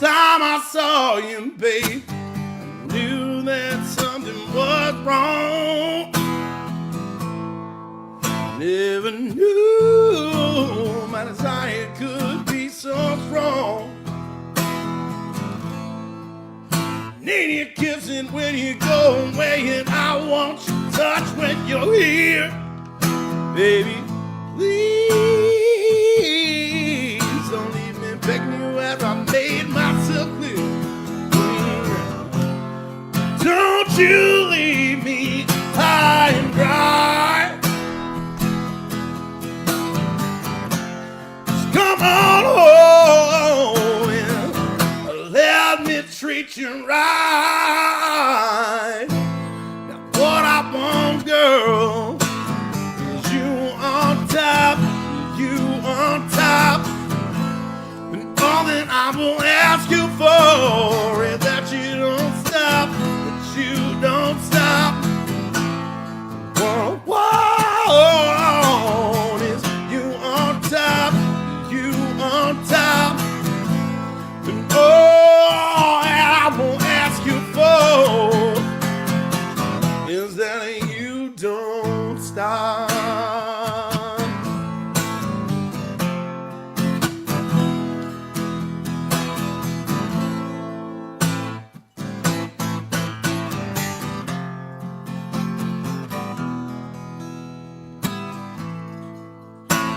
time I saw you, babe, I knew that something was wrong. Never knew my desire could be so strong. Need you kissing when you go away, and I want you touch when you're here. Baby, please don't leave me begging you as I made myself clear. Don't you leave me high and dry. Just come on home and let me treat you right. Now what I want, girl, is you on top, you on top. And all that I will ask you for is that you don't stop, that you don't stop. What is you on top, you on top. And all I will ask you for is that you don't stop.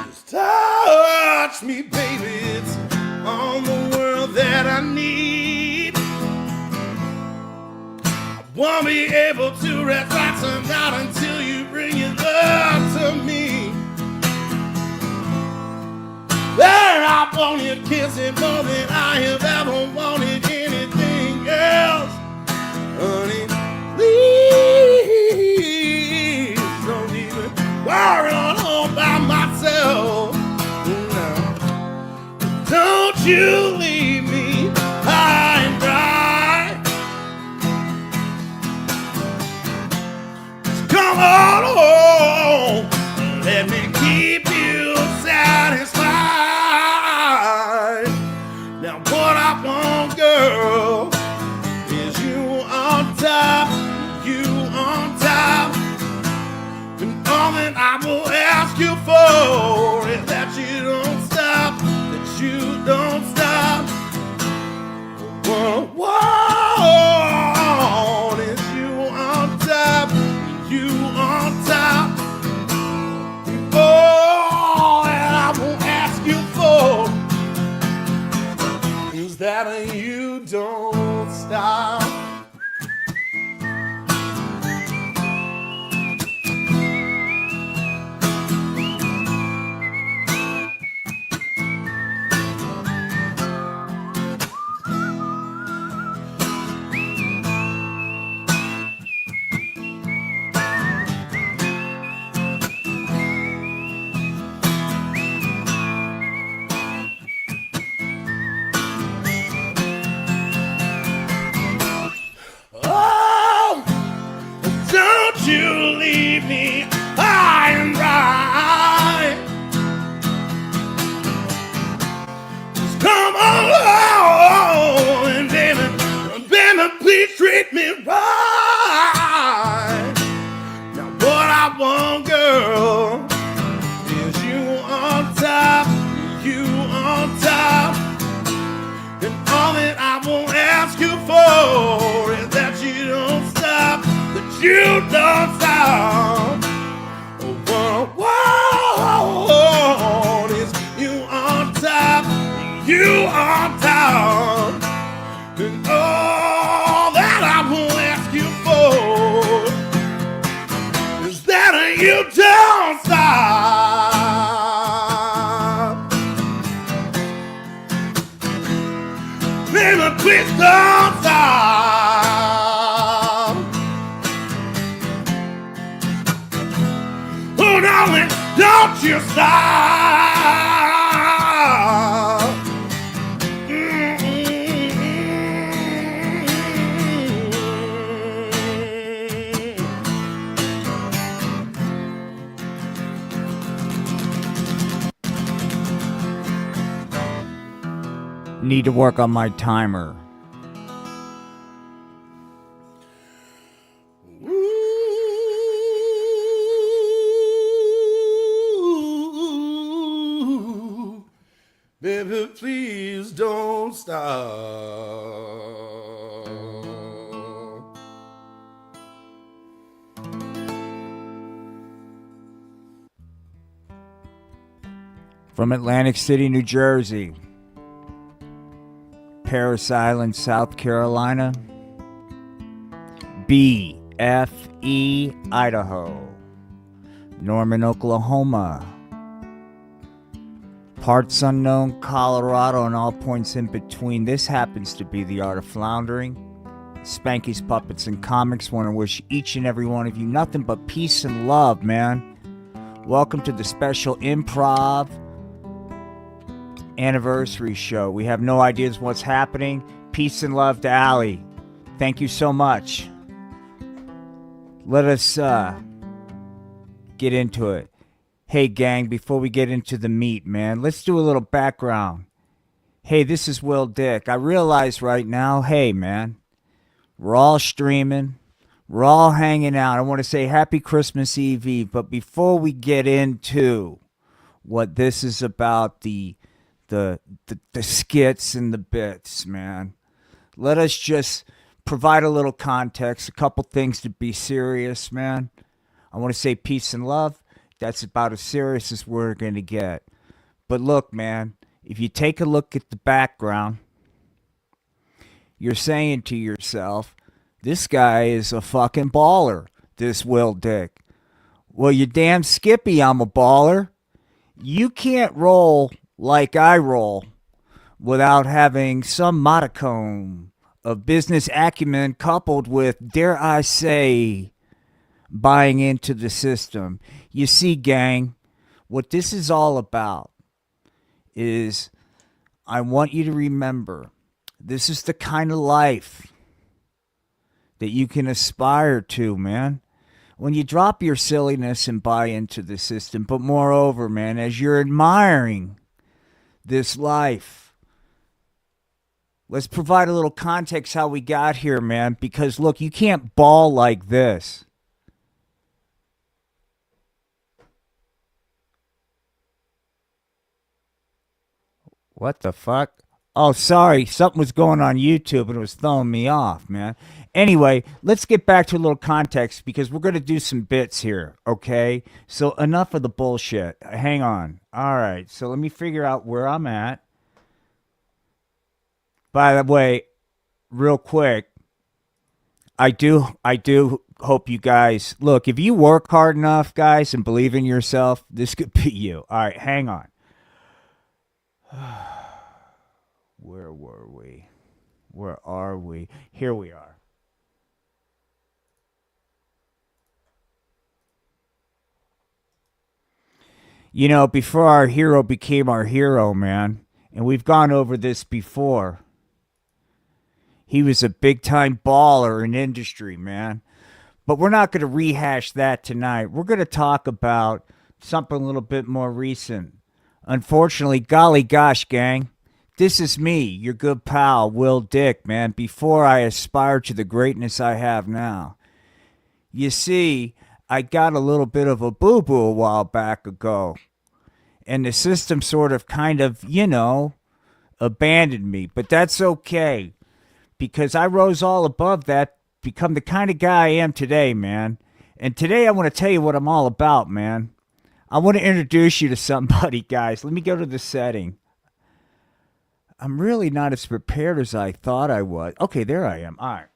Just touch me, baby, it's all the world that I need. I won't be able to relax tonight until you bring it up to me. There, I want you kissing more than I have ever wanted anything else. Honey, please don't even worry on home by myself. No. Don't you leave me high and dry. Just come on home and let me keep you satisfied. Now what I want, girl, is you on top, you on top. And all that I will ask you for is that you don't stop, that you don't stop. What is you on top, you on top. And all that I will ask you for is that you don't stop. You leave me high and dry. Just come on and baby, please treat me right. Now what I want, girl, is you on top, you on top. And all that I will ask you for is that you don't stop, that you don't stop. What is you on top, you on top. And all that I will ask you for is that you don't stop. Baby, please don't stop. Oh, darling, don't you stop. need to work on my timer. Ooh, baby, please don't stop. From Atlantic City, New Jersey, Parris Island, South Carolina, BFE, Idaho, Norman, Oklahoma, parts unknown, Colorado, and all points in between. This happens to be the art of floundering. Spanky's Puppets and Comics want to wish each and every one of you nothing but peace and love, man. Welcome to the special improv anniversary show. We have no ideas what's happening. Peace and love to Allie. Thank you so much. Let us get into it. Hey gang, before we get into the meat, man, let's do a little background. Hey, this is Will Dick. I realize right now, hey man, we're all streaming, we're all hanging out. I want to say happy Christmas Eve, but before we get into what this is about, the skits and the bits, man, let us just provide a little context, a couple things to be serious, man. I want to say peace and love. That's about as serious as we're going to get. But look, man, if you take a look at the background, you're saying to yourself, this guy is a fucking baller, this Will Dick. Well, you damn skippy, I'm a baller. You can't roll like I roll without having some modicum of business acumen coupled with, dare I say, buying into the system. You see, gang, what this is all about is I want you to remember this is the kind of life that you can aspire to, man. When you drop your silliness and buy into the system, but moreover, man, as you're admiring this life, let's provide a little context how we got here, man, because look, you can't ball like this. What the fuck? Oh, sorry. Something was going on YouTube and it was throwing me off, man. Anyway, let's get back to a little context because we're going to do some bits here, okay? So enough of the bullshit. Hang on. All right. So let me figure out where I'm at. By the way, real quick, I do hope you guys, look, if you work hard enough, guys, and believe in yourself, this could be you. All right, hang on. Where were we? Where are we? Here we are. You know, before our hero became our hero, man, and we've gone over this before, he was a big-time baller in industry, man. But we're not going to rehash that tonight. We're going to talk about something a little bit more recent. Unfortunately, golly gosh, gang, this is me, your good pal, Will Dick, man, before I aspire to the greatness I have now. You see, I got a little bit of a boo-boo a while back ago, and the system sort of kind of, you know, abandoned me. But that's okay, because I rose all above that, become the kind of guy I am today, man. And today I want to tell you what I'm all about, man. I want to introduce you to somebody, guys. Let me go to the setting. I'm really not as prepared as I thought I was. Okay, there I am. All right.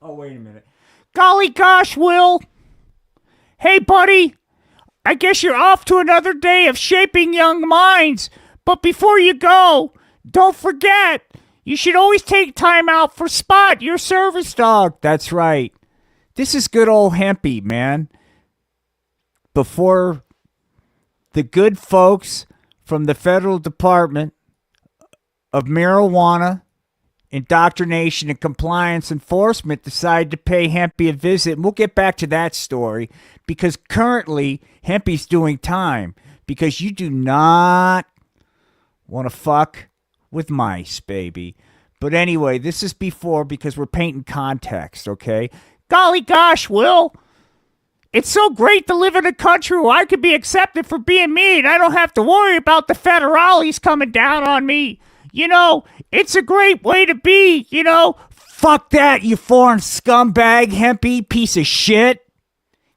Oh, wait a minute. Golly gosh, Will. Hey, buddy. I guess you're off to another day of shaping young minds. But before you go, don't forget, you should always take time out for Spot, your service dog. That's right. This is good old Hempy, man. Before the good folks from the Federal Department of Marijuana, Indoctrination, and Compliance Enforcement decided to pay Hempy a visit. And we'll get back to that story because currently Hempy's doing time because you do not Want to fuck with mice, baby. But anyway, this is before because we're painting context, okay? Golly gosh, Will. It's so great to live in a country where I could be accepted for being me and I don't have to worry about the federales coming down on me. You know, it's a great way to be, you know. Fuck that, you foreign scumbag, hempy piece of shit.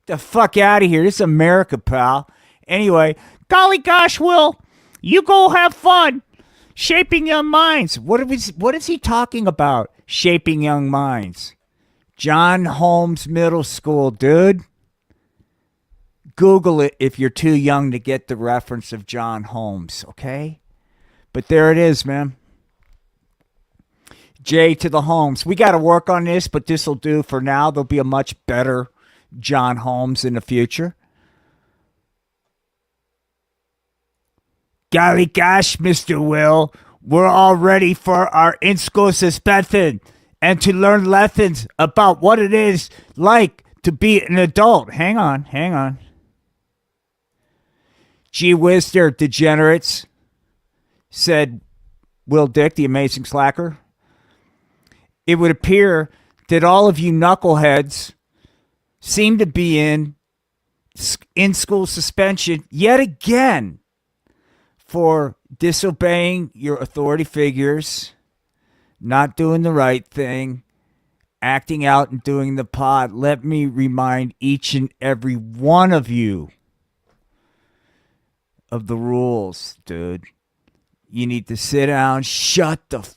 Get the fuck out of here. This is America, pal. Anyway, golly gosh, Will. You go have fun. Shaping young minds. What is he talking about? Shaping young minds. John Holmes Middle School, dude. Google it if you're too young to get the reference of John Holmes, okay? But there it is, man. J to the Holmes. We got to work on this, but this will do for now. There'll be a much better John Holmes in the future. Golly gosh, Mr. Will, we're all ready for our in-school suspension and to learn lessons about what it is like to be an adult. Hang on. Gee whiz there, degenerates, said Will Dick, the amazing slacker. It would appear that all of you knuckleheads seem to be in-school suspension yet again for disobeying your authority figures, not doing the right thing, acting out and doing the pod. Let me remind each and every one of you of the rules, dude. You need to sit down, shut it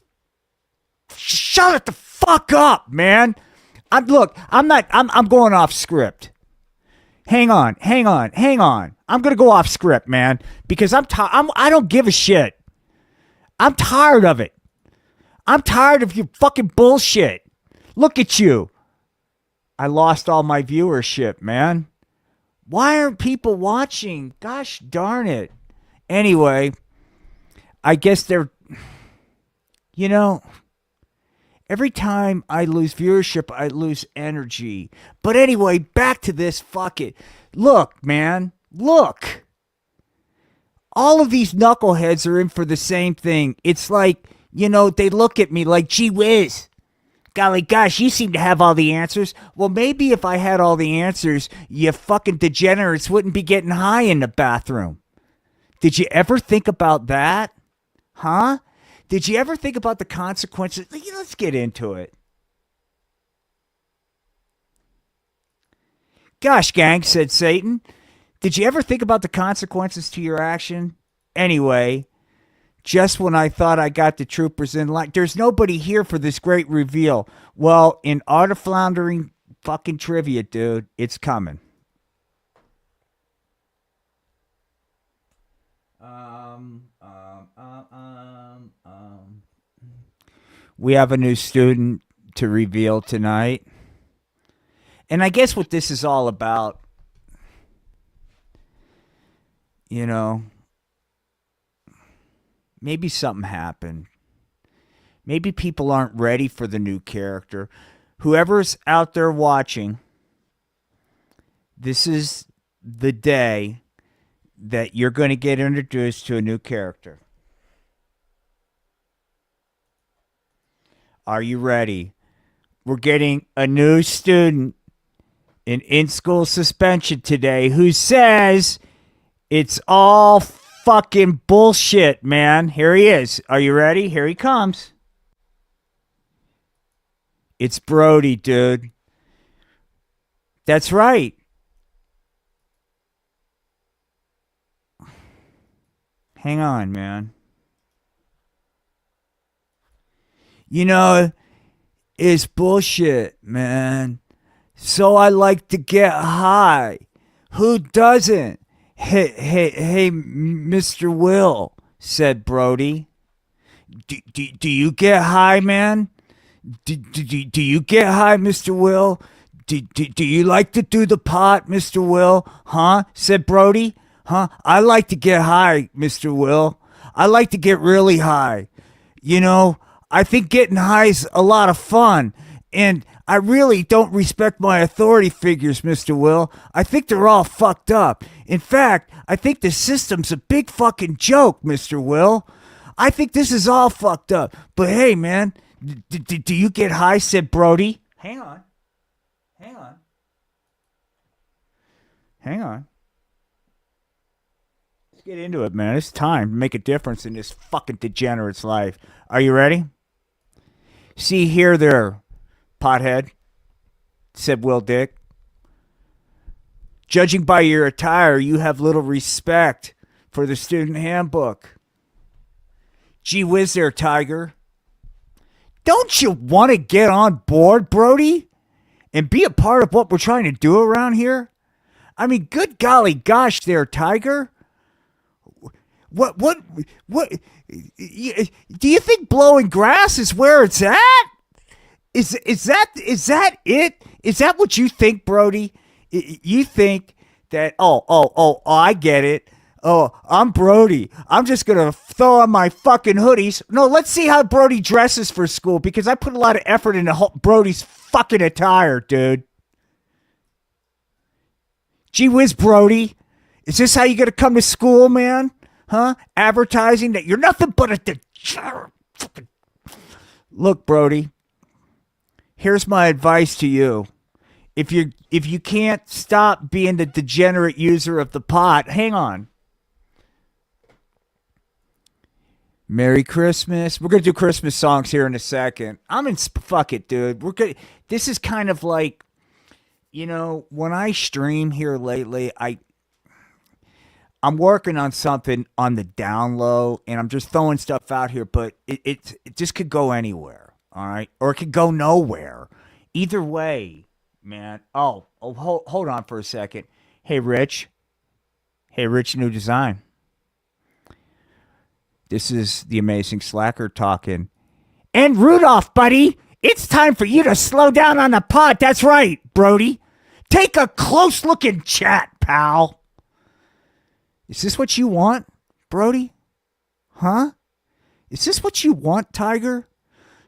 the fuck up, man. I'm going off script. Hang on. I'm going to go off script, man, because I don't give a shit. I'm tired of it. I'm tired of your fucking bullshit. Look at you. I lost all my viewership, man. Why aren't people watching? Gosh darn it. Anyway, I guess they're, every time I lose viewership, I lose energy. But anyway, back to this. Fuck it. Look, man. Look. All of these knuckleheads are in for the same thing. It's like, they look at me like, gee whiz. Golly gosh, you seem to have all the answers. Well, maybe if I had all the answers, you fucking degenerates wouldn't be getting high in the bathroom. Did you ever think about that? Huh? Did you ever think about the consequences? Let's get into it. Gosh, gang, said Satan. Did you ever think about the consequences to your action? Anyway, just when I thought I got the troopers in line, there's nobody here for this great reveal. Well, in Art of Floundering fucking trivia, dude, it's coming. We have a new student to reveal tonight. And I guess what this is all about, maybe something happened. Maybe people aren't ready for the new character. Whoever's out there watching, this is the day that you're going to get introduced to a new character. Are you ready? We're getting a new student in school suspension today who says it's all fucking bullshit, man. Here he is. Are you ready? Here he comes. It's Brody, dude. That's right. Hang on, man. It's bullshit, man. So I like to get high. Who doesn't? Hey, Mr. Will, said Brody. Do you get high, man? Do you get high, Mr. Will? Do you like to do the pot, Mr. Will? Huh? Said Brody. Huh? I like to get high, Mr. Will. I like to get really high. I think getting high is a lot of fun. And I really don't respect my authority figures, Mr. Will. I think they're all fucked up. In fact, I think the system's a big fucking joke, Mr. Will. I think this is all fucked up. But hey, man, do you get high? Said Brody. Hang on. Let's get into it, man. It's time to make a difference in this fucking degenerate's life. Are you ready? See here there, pothead, said Will Dick. Judging by your attire, you have little respect for the student handbook. Gee whiz there, Tiger. Don't you want to get on board, Brody, and be a part of what we're trying to do around here? I mean, good golly gosh there, Tiger. What, do you think blowing grass is where it's at? Is that it? Is that what you think, Brody? You think that, I get it. Oh, I'm Brody. I'm just going to throw on my fucking hoodies. No, let's see how Brody dresses for school, because I put a lot of effort into Brody's fucking attire, dude. Gee whiz, Brody. Is this how you going to come to school, man? Huh? Advertising that you're nothing but a degenerate. Look, Brody. Here's my advice to you. If you can't stop being the degenerate user of the pot, hang on. Merry Christmas. We're going to do Christmas songs here in a second. Fuck it, dude. This is kind of like, when I stream here lately, I'm working on something on the down low, and I'm just throwing stuff out here, but it just could go anywhere, all right? Or it could go nowhere. Either way, man. Hold on for a second. Hey, Rich, New Design. This is the Amazing Slacker talking. And Rudolph, buddy, it's time for you to slow down on the pod. That's right, Brody. Take a close look and chat, pal. Is this what you want, Brody? Huh? Is this what you want, Tiger?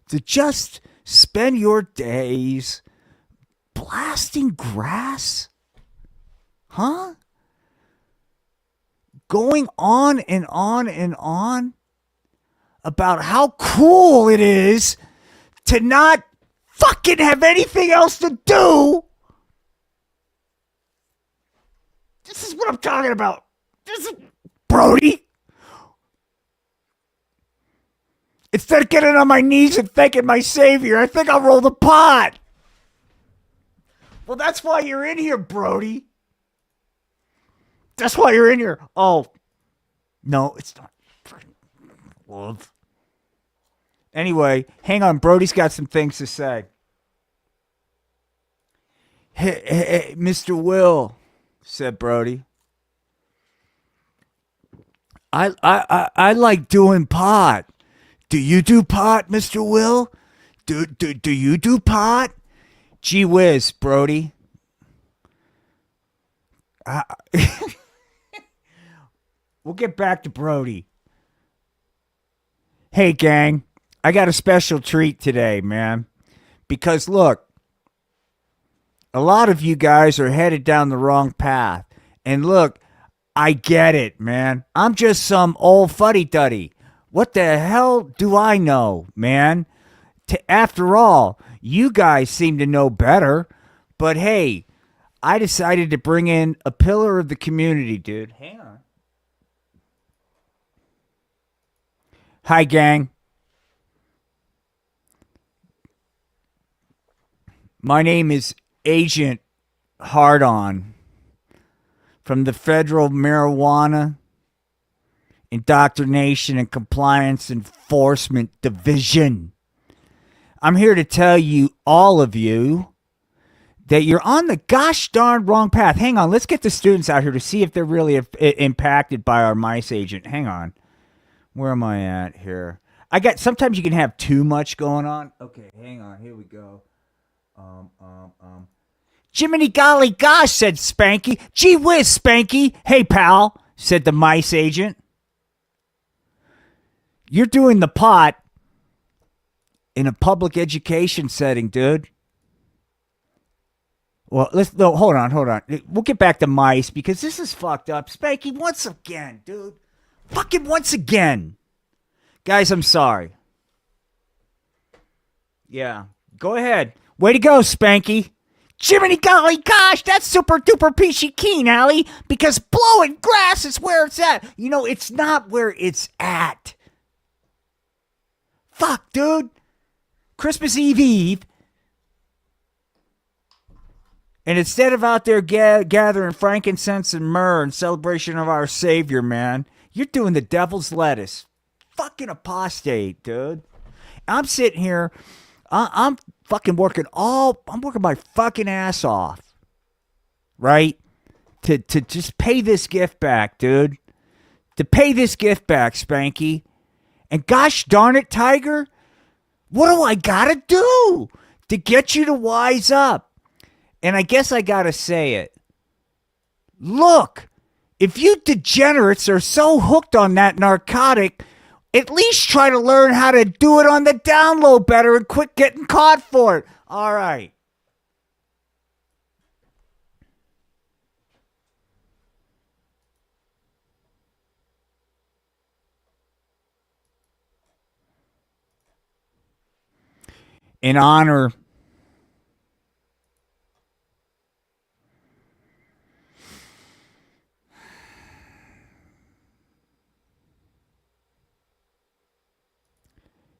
To just spend your days blasting grass? Huh? Going on and on and on about how cool it is to not fucking have anything else to do. This is what I'm talking about. This is Brody. Instead of getting on my knees and thanking my savior, I think I'll roll the pot. Well, that's why you're in here, Brody. That's why you're in here. Oh, no, it's not. Love. Anyway, hang on. Brody's got some things to say. Hey, Mr. Will, said Brody. I like doing pot. Do you do pot, Mr. Will? Do you do pot? Gee whiz, Brody. We'll get back to Brody. Hey, gang, I got a special treat today, man. Because, look, a lot of you guys are headed down the wrong path. And look, I get it, man. I'm just some old fuddy-duddy. What the hell do I know, man? After all, you guys seem to know better. But, hey, I decided to bring in a pillar of the community, dude. Hang on. Hi, gang. My name is Agent Hardon from the Federal Marijuana Indoctrination and Compliance Enforcement Division. I'm here to tell you, all of you, that you're on the gosh darn wrong path. Hang on, let's get the students out here to see if they're really impacted by our mice agent. Hang on. Where am I at here? Sometimes you can have too much going on. Okay, hang on. Here we go. Jiminy golly gosh, said Spanky. Gee whiz, Spanky. Hey, pal, said the mice agent. You're doing the pot in a public education setting, dude. Well, hold on. We'll get back to mice because this is fucked up. Spanky, once again, dude. Fucking once again. Guys, I'm sorry. Yeah. Go ahead. Way to go, Spanky. Jiminy golly gosh, that's super duper peachy keen, Allie, because blowing grass is where it's at. You know, it's not where it's at. Fuck, dude. Christmas Eve. And instead of out there gathering frankincense and myrrh in celebration of our Savior, man, you're doing the devil's lettuce. Fucking apostate, dude. I'm sitting here. I'm fucking working my fucking ass off, right? To just pay this gift back, dude. To pay this gift back, Spanky. And gosh darn it, Tiger, what do I gotta do to get you to wise up? And I guess I gotta say it. Look, if you degenerates are so hooked on that narcotic, at least try to learn how to do it on the down low better and quit getting caught for it. All right. In honor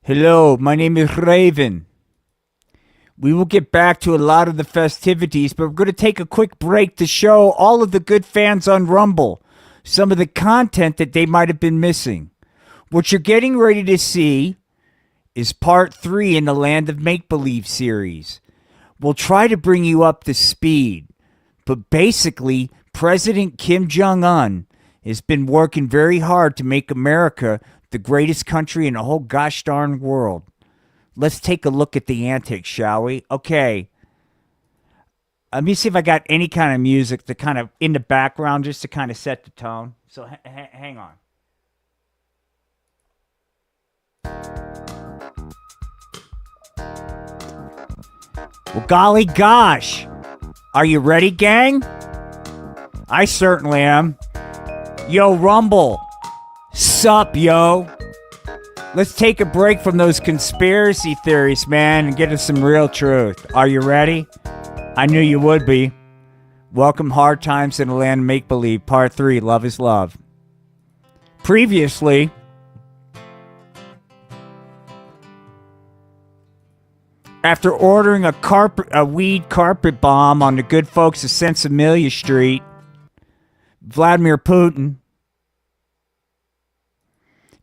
Hello, my name is Raven. We will get back to a lot of the festivities, but we're going to take a quick break to show all of the good fans on Rumble some of the content that they might have been missing. What you're getting ready to see is part 3 in the Land of Make-Believe series. We'll try to bring you up to speed, but basically, President Kim Jong-un has been working very hard to make America the greatest country in the whole gosh darn world. Let's take a look at the antics, shall we? Okay. Let me see if I got any kind of music to kind of in the background just to kind of set the tone. So hang on. Well, golly gosh. Are you ready, gang? I certainly am. Yo, Rumble. Sup, yo? Let's take a break from those conspiracy theories, man, and get to some real truth. Are you ready? I knew you would be. Welcome Hard Times in the Land of Make-Believe, Part 3, Love is Love. Previously, after ordering a weed carpet bomb on the good folks of Sensimilia Street, Vladimir Putin,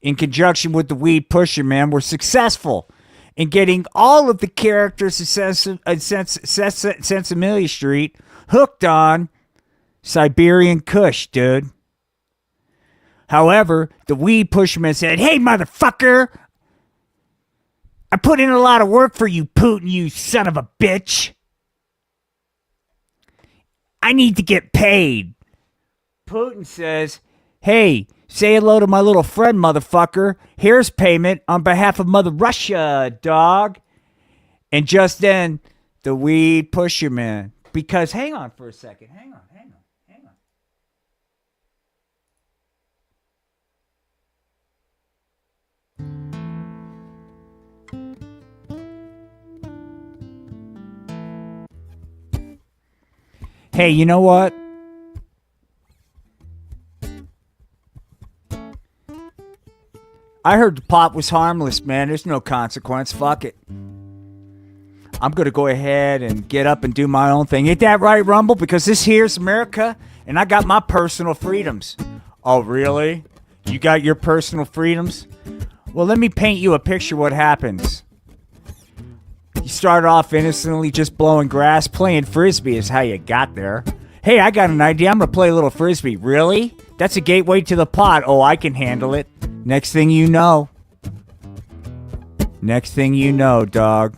in conjunction with the weed pusher, man, were successful in getting all of the characters of Sensimilia Street hooked on Siberian Kush, dude. However, the weed pusherman said, "Hey, motherfucker, I put in a lot of work for you, Putin, you son of a bitch. I need to get paid." Putin says, "Hey, say hello to my little friend, motherfucker. Here's payment on behalf of Mother Russia, dog." And just then, the weed pusher man. Because, hang on for a second. Hang on. Hey, you know what? I heard the pot was harmless, man. There's no consequence. Fuck it. I'm going to go ahead and get up and do my own thing. Ain't that right, Rumble? Because this here's America, and I got my personal freedoms. Oh, really? You got your personal freedoms? Well, let me paint you a picture of what happens. You start off innocently just blowing grass. Playing Frisbee is how you got there. Hey, I got an idea. I'm going to play a little Frisbee. Really? That's a gateway to the pot. Oh, I can handle it. Next thing you know, dog,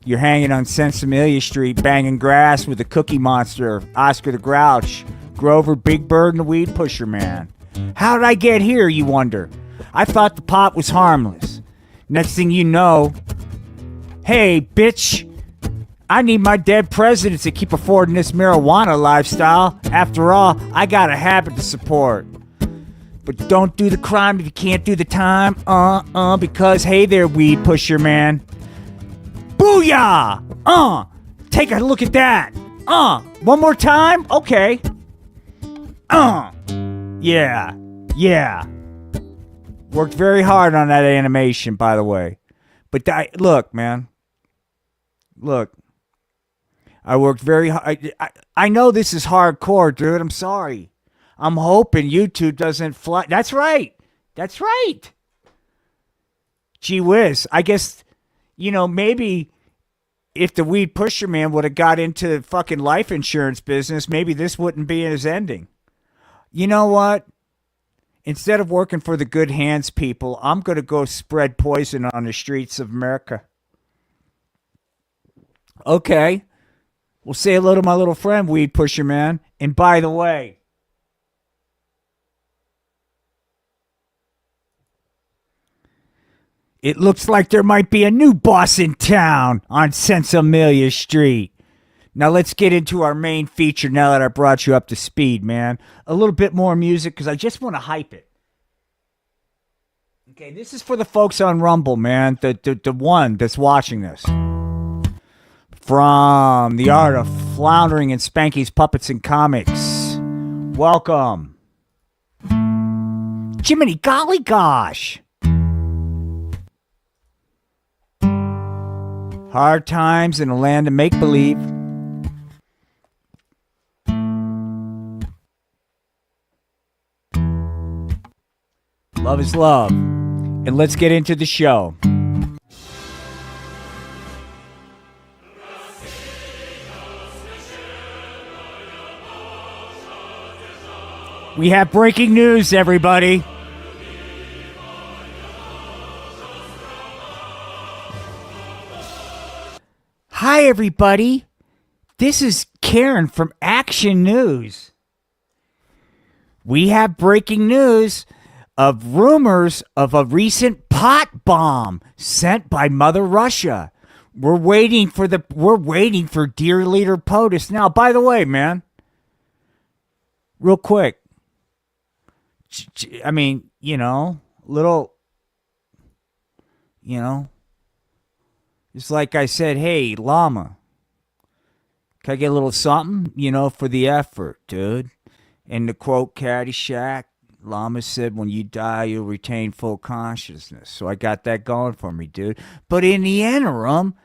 you're hanging on Sensimilia Street, banging grass with the Cookie Monster, Oscar the Grouch, Grover, Big Bird, and the Weed Pusher Man. How did I get here, you wonder? I thought the pot was harmless. Next thing you know, hey, bitch, I need my dead presidents to keep affording this marijuana lifestyle. After all, I got a habit to support. But don't do the crime if you can't do the time. Because hey there, weed pusher man. Booyah! Take a look at that. One more time? Okay. Yeah. Worked very hard on that animation, by the way. But look, man. Look. I worked very hard. I know this is hardcore, dude. I'm sorry. I'm hoping YouTube doesn't fly. That's right. Gee whiz. I guess, maybe if the weed pusher man would have got into the fucking life insurance business, maybe this wouldn't be his ending. You know what? Instead of working for the good hands people, I'm going to go spread poison on the streets of America. Okay. Well, say hello to my little friend, weed pusher man. And by the way, it looks like there might be a new boss in town on Sensibilia Street. Now let's get into our main feature now that I brought you up to speed, man. A little bit more music because I just want to hype it. Okay, this is for the folks on Rumble, man. The one that's watching this. From the art of Floundering and Spanky's Puppets and Comics. Welcome. Jiminy golly gosh. Hard times in a land of make-believe. Love is love. And let's get into the show. We have breaking news, everybody. Hi, everybody. This is Karen from Action News. We have breaking news of rumors of a recent pot bomb sent by Mother Russia. We're waiting for dear leader POTUS. Now, by the way, man, real quick. I mean, it's like I said, hey, llama, can I get a little something, for the effort, dude? And to quote Caddyshack, llama said, when you die, you'll retain full consciousness. So I got that going for me, dude. But in the interim,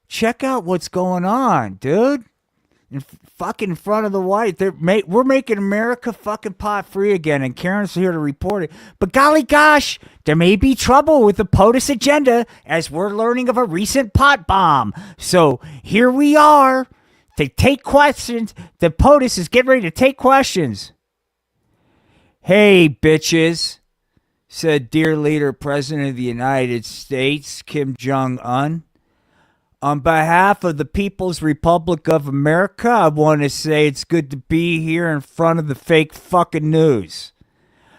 check out what's going on, dude. In front of the white, we're making America fucking pot free again, and Karen's here to report it. But golly gosh, there may be trouble with the POTUS agenda as we're learning of a recent pot bomb. So here we are to take questions. The POTUS is getting ready to take questions. Hey, bitches, said dear leader, President of the United States, Kim Jong-un. On behalf of the People's Republic of America, I want to say it's good to be here in front of the fake fucking news.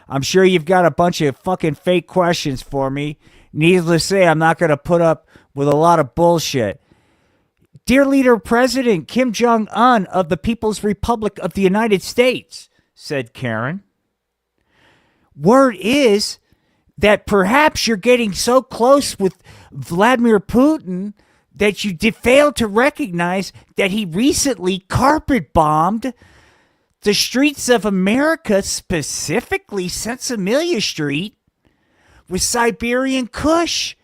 I'm sure you've got a bunch of fucking fake questions for me. Needless to say, I'm not going to put up with a lot of bullshit. Dear leader, President Kim Jong-un of the People's Republic of the United States, said Karen. Word is that perhaps you're getting so close with Vladimir Putin that you failed to recognize that he recently carpet bombed the streets of America, specifically Sensibilia Street, with Siberian Kush.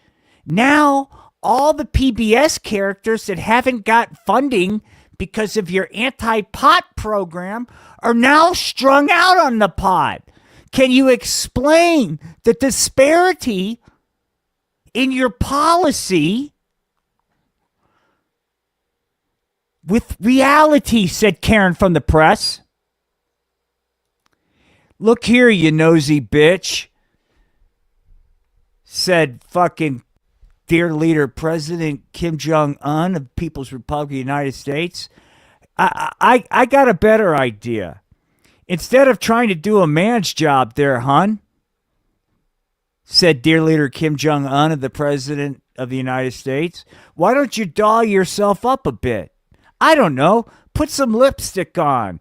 Now, all the PBS characters that haven't got funding because of your anti-pot program are now strung out on the pot. Can you explain the disparity in your policy with reality, said Karen from the press. Look here, you nosy bitch, said fucking dear leader, President Kim Jong-un of the People's Republic of the United States. I got a better idea. Instead of trying to do a man's job there, hun, said dear leader Kim Jong-un of the President of the United States, why don't you doll yourself up a bit? I don't know, put some lipstick on,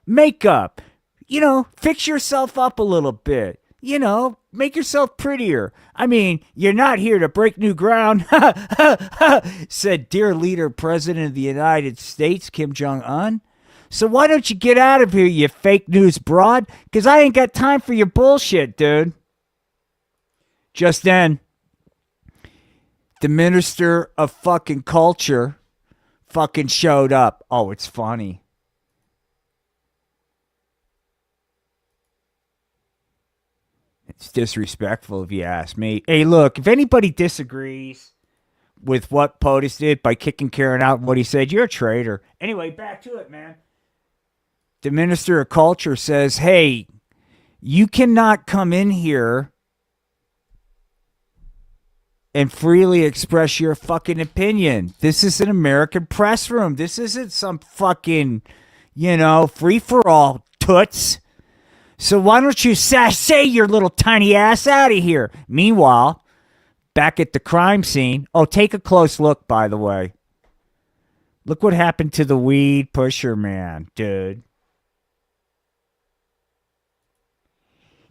makeup, fix yourself up a little bit. Make yourself prettier. I mean, you're not here to break new ground, said dear leader, President of the United States, Kim Jong-un. So why don't you get out of here, you fake news broad? Because I ain't got time for your bullshit, dude. Just then, the minister of fucking culture fucking showed up. Oh, it's funny. It's disrespectful if you ask me. Hey, look, if anybody disagrees with what POTUS did by kicking Karen out and what he said, you're a traitor. Anyway, back to it, man. The minister of culture says, hey, you cannot come in here and freely express your fucking opinion. This is an American press room. This isn't some fucking, free-for-all toots. So why don't you say your little tiny ass out of here? Meanwhile, back at the crime scene. Oh, take a close look, by the way. Look what happened to the weed pusher man, dude.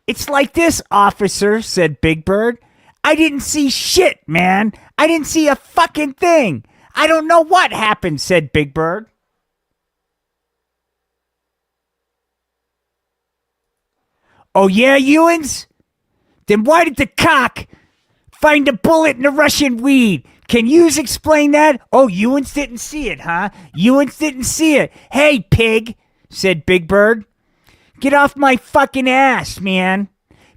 It's like this, officer, said Big Bird. I didn't see shit, man. I didn't see a fucking thing. I don't know what happened, said Big Bird. Oh, yeah, Ewans? Then why did the cock find a bullet in the Russian weed? Can yous explain that? Oh, Ewans didn't see it, huh? Ewans didn't see it. Hey, pig, said Big Bird. Get off my fucking ass, man.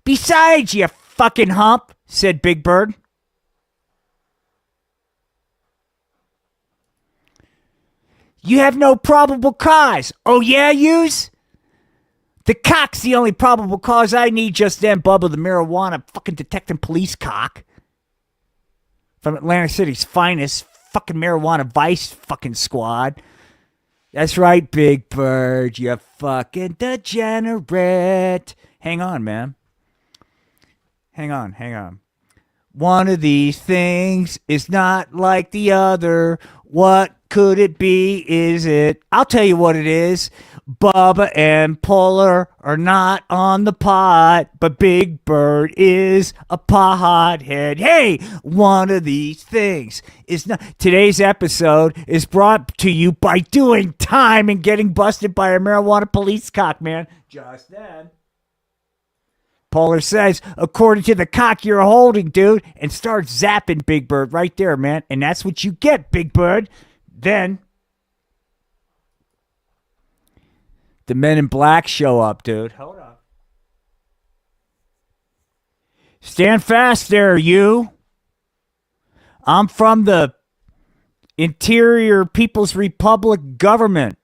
Besides, you fucking hump, said Big Bird. You have no probable cause. Oh, yeah, yous? The cock's the only probable cause I need just then, Bubba the marijuana fucking detecting police cock. From Atlantic City's finest fucking marijuana vice fucking squad. That's right, Big Bird, you fucking degenerate. Hang on, man. Hang on. One of these things is not like the other. What could it be, is it? I'll tell you what it is. Bubba and Polar are not on the pot, but Big Bird is a pothead. Hey, one of these things is not. Today's episode is brought to you by doing time and getting busted by a marijuana police cock, man. Just then, Polar says, according to the cock you're holding, dude, and starts zapping Big Bird right there, man. And that's what you get, Big Bird. Then the men in black show up, dude. Hold on. Stand fast there, you. I'm from the Interior People's Republic government,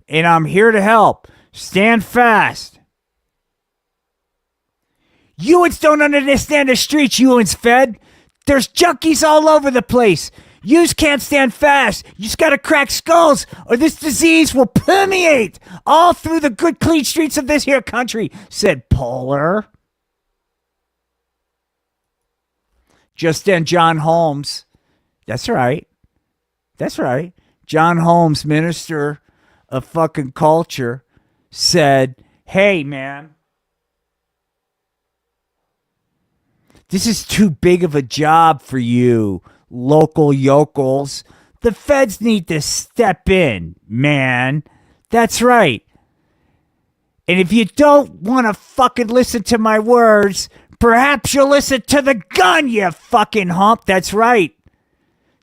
and I'm here to help. Stand fast. Ewans don't understand the streets, Ewans fed. There's junkies all over the place. Yous can't stand fast. You just gotta crack skulls, or this disease will permeate all through the good, clean streets of this here country, said Polar. Just then, John Holmes. That's right. John Holmes, minister of fucking culture, said, hey, man. This is too big of a job for you, local yokels. The feds need to step in, man. That's right. And if you don't want to fucking listen to my words, perhaps you'll listen to the gun, you fucking hump. That's right.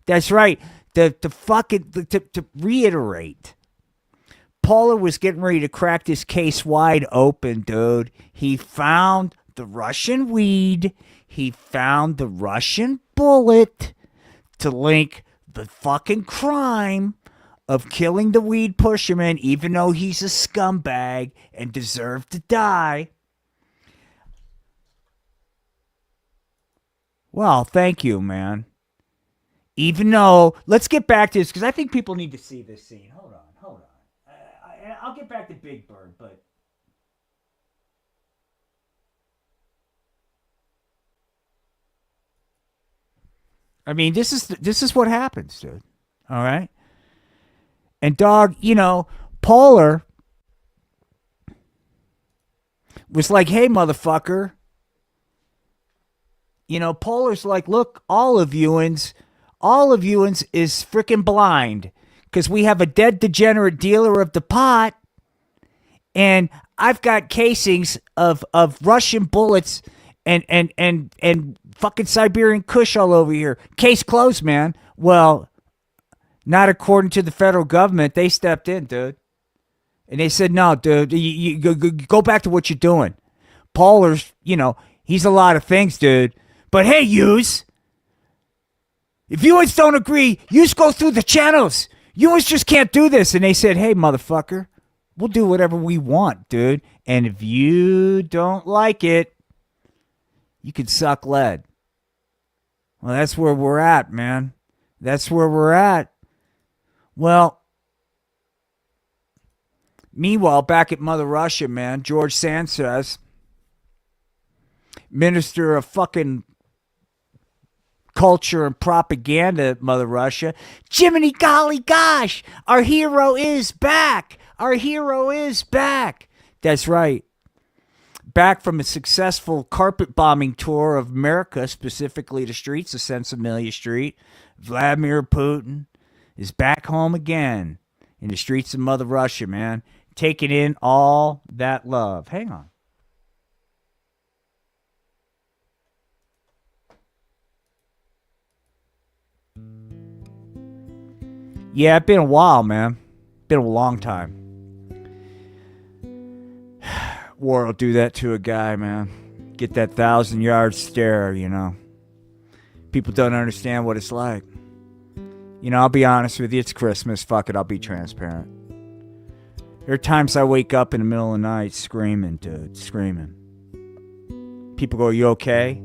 To reiterate, Paula was getting ready to crack this case wide open, dude. He found the Russian weed. He found the Russian bullet to link the fucking crime of killing the weed pusherman, even though he's a scumbag and deserved to die. Well, thank you, man. Even though, let's get back to this, because I think people need to see this scene. Hold on. I'll get back to Big Bird, but... I mean, this is what happens, dude. All right? And dog, Polar was like, hey, motherfucker. You know, Polar's like, look, all of Ewans is freaking blind because we have a dead degenerate dealer of the pot, and I've got casings of Russian bullets and fucking Siberian Kush all over here. Case closed, man. Well, not according to the federal government. They stepped in, dude. And they said, no, dude, you go back to what you're doing. Polar's, you know, he's a lot of things, dude. But hey, yous, if yous don't agree, yous go through the channels. Yous just can't do this. And they said, hey, motherfucker, we'll do whatever we want, dude. And if you don't like it, you can suck lead. Well, that's where we're at, man. That's where we're at. Well, meanwhile, back at Mother Russia, man, George Sanchez, Minister of fucking Culture and Propaganda at Mother Russia. Jiminy golly gosh, our hero is back. Our hero is back. That's right. Back from a successful carpet bombing tour of America, specifically the streets of Sensimilia Street, Vladimir Putin is back home again in the streets of Mother Russia, man, taking in all that love. Hang on. Yeah, it's been a while, man. Been a long time. War will do that to a guy, man. Get that 1,000-yard stare, you know. People don't understand what it's like. You know, I'll be honest with you. It's Christmas. Fuck it, I'll be transparent. There are times I wake up in the middle of the night screaming, dude. Screaming. People go, you okay?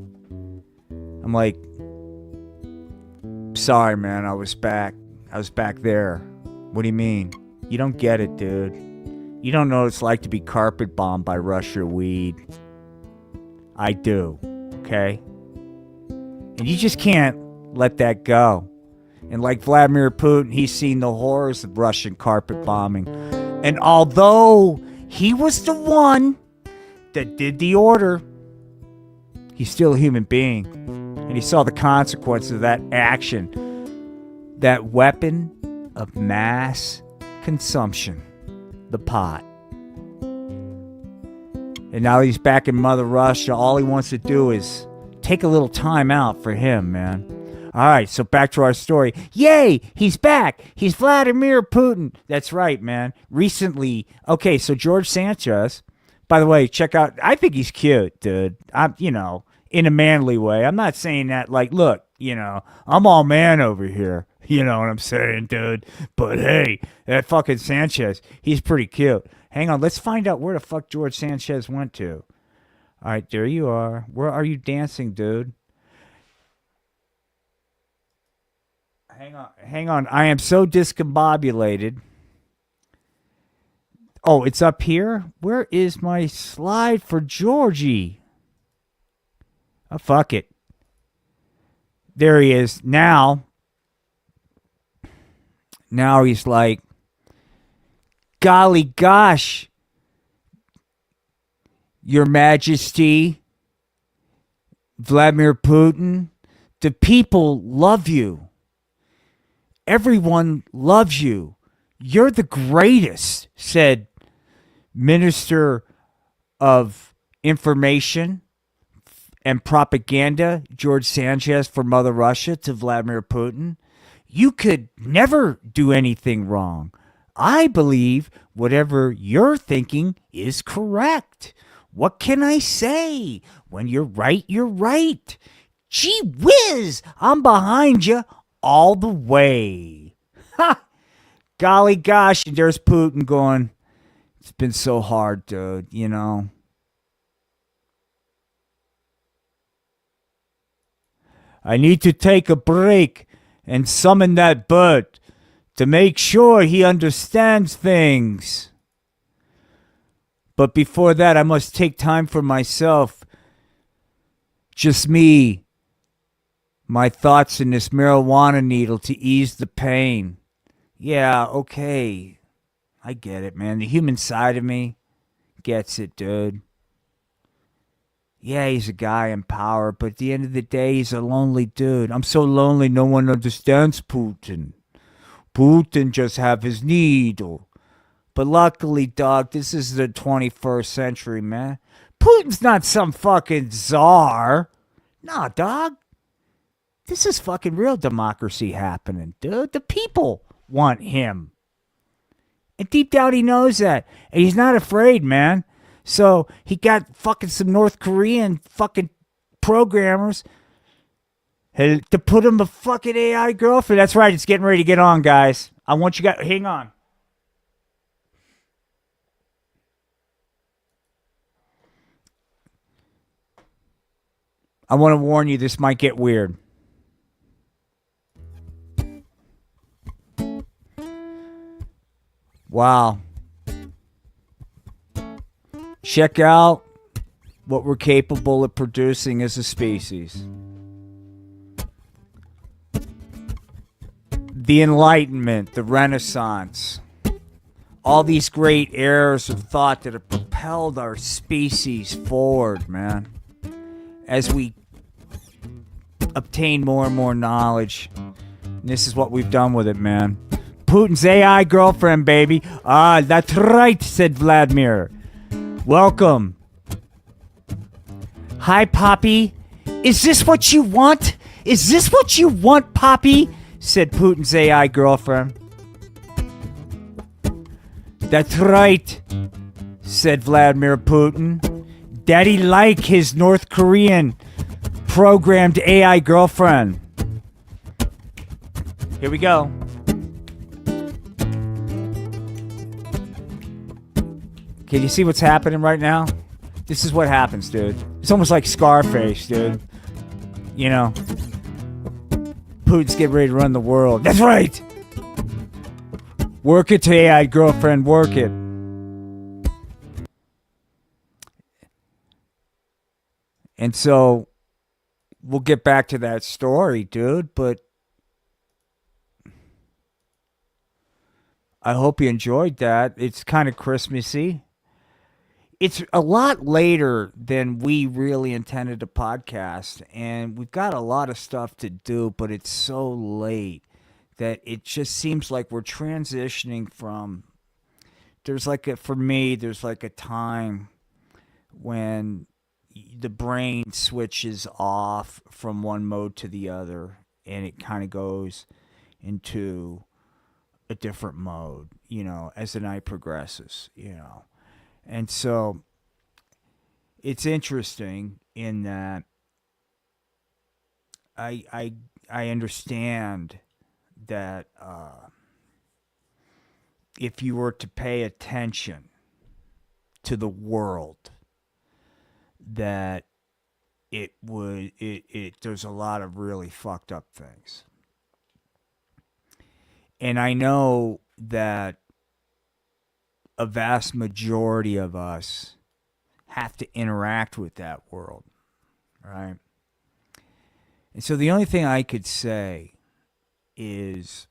I'm like, sorry, man. I was back there. What do you mean? You don't get it, dude. You don't know what it's like to be carpet bombed by Russia weed. I do, okay? And you just can't let that go. And like Vladimir Putin, he's seen the horrors of Russian carpet bombing. And although he was the one that did the order, he's still a human being. And he saw the consequences of that action. That weapon of mass consumption, the pot. And now he's back in Mother Russia. All he wants to do is take a little time out for him, man. All right, so back to our story. Yay, he's back. He's Vladimir Putin. That's right, man. Recently, okay, so George Sanchez, by the way, check out, I think he's cute, dude. I'm, you know, in a manly way. I'm not saying that like, look, you know, I'm all man over here. You know what I'm saying, dude? But hey, that fucking Sanchez, he's pretty cute. Hang on, let's find out where the fuck George Sanchez went to. All right, there you are. Where are you dancing, dude? Hang on. I am so discombobulated. Oh, it's up here? Where is my slide for Georgie? Oh, fuck it. There he is. Now he's like, golly gosh, Your Majesty, Vladimir Putin, the people love you. Everyone loves you. You're the greatest, said Minister of Information and Propaganda, George Sanchez for Mother Russia, to Vladimir Putin. You could never do anything wrong. I believe whatever you're thinking is correct. What can I say? When you're right, you're right. Gee whiz, I'm behind you all the way. Ha! Golly gosh, and there's Putin going, it's been so hard, dude, you know. I need to take a break and summon that bird to make sure he understands things. But before that, I must take time for myself. Just me. My thoughts and this marijuana needle to ease the pain. Yeah, okay. I get it, man. The human side of me gets it, dude. Yeah, he's a guy in power, but at the end of the day, he's a lonely dude. I'm so lonely, no one understands Putin. Putin just have his needle. But luckily, dog, this is the 21st century, man. Putin's not some fucking czar. Nah, dog. This is fucking real democracy happening, dude. The people want him. And deep down, he knows that. And he's not afraid, man. So he got fucking some North Korean fucking programmers to put him a fucking AI girlfriend. That's right. It's getting ready to get on, guys. I want you guys. Hang on. I want to warn you, this might get weird. Wow. Check out what we're capable of producing as a species. The Enlightenment, the Renaissance, all these great eras of thought that have propelled our species forward, man. As we obtain more and more knowledge, and this is what we've done with it, man. Putin's AI girlfriend, baby. Ah, that's right, said Vladimir. Welcome. Hi, Poppy. Is this what you want? Is this what you want, Poppy? Said Putin's AI girlfriend. That's right, said Vladimir Putin. Daddy like his North Korean programmed AI girlfriend. Here we go. Can you see what's happening right now? This is what happens, dude. It's almost like Scarface, dude. You know, Putin's getting ready to run the world. That's right. Work it to AI girlfriend, work it. And so we'll get back to that story, dude, but I hope you enjoyed that. It's kind of Christmassy. It's a lot later than we really intended to podcast, and we've got a lot of stuff to do, but it's so late that it just seems like we're transitioning from, for me, there's like a time when the brain switches off from one mode to the other, and it kind of goes into a different mode, you know, as the night progresses, you know. And so it's interesting in that I understand that if you were to pay attention to the world, that there's a lot of really fucked up things. And I know that a vast majority of us have to interact with that world, right? And so the only thing I could say is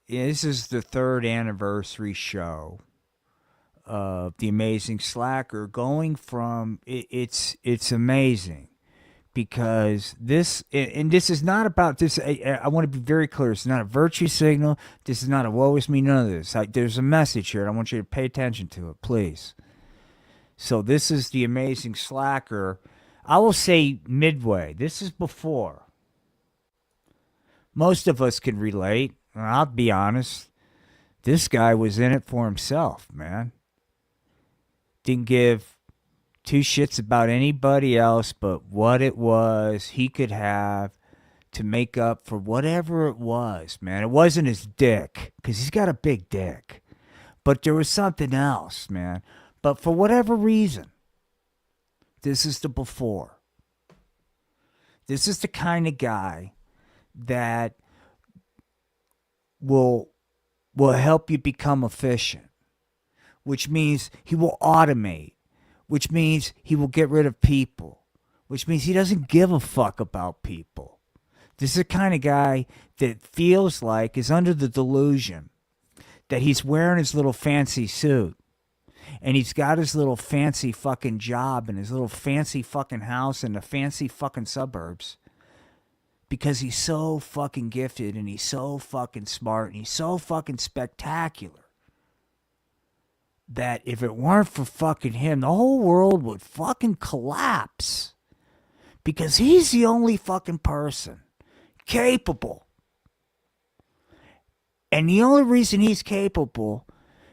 this is the 3rd anniversary show of The Amazing Slacker. Going from it's amazing, because this is not about this. I want to be very clear. It's not a virtue signal. This is not a woe is me. None of this. There's a message here, and I want you to pay attention to it, please. So this is The Amazing Slacker. I will say midway. This is before. Most of us can relate. I'll be honest. This guy was in it for himself, man. Didn't give 2 shits about anybody else but what it was he could have to make up for whatever it was, man. It wasn't his dick, because he's got a big dick. But there was something else, man. But for whatever reason, this is the before. This is the kind of guy that will help you become efficient, which means he will automate, which means he will get rid of people, which means he doesn't give a fuck about people. This is the kind of guy that feels like is under the delusion that he's wearing his little fancy suit, And he's got his little fancy fucking job and his little fancy fucking house in the fancy fucking suburbs. Because he's so fucking gifted and he's so fucking smart and he's so fucking spectacular. That if it weren't for fucking him, the whole world would fucking collapse. Because he's the only fucking person capable. And the only reason he's capable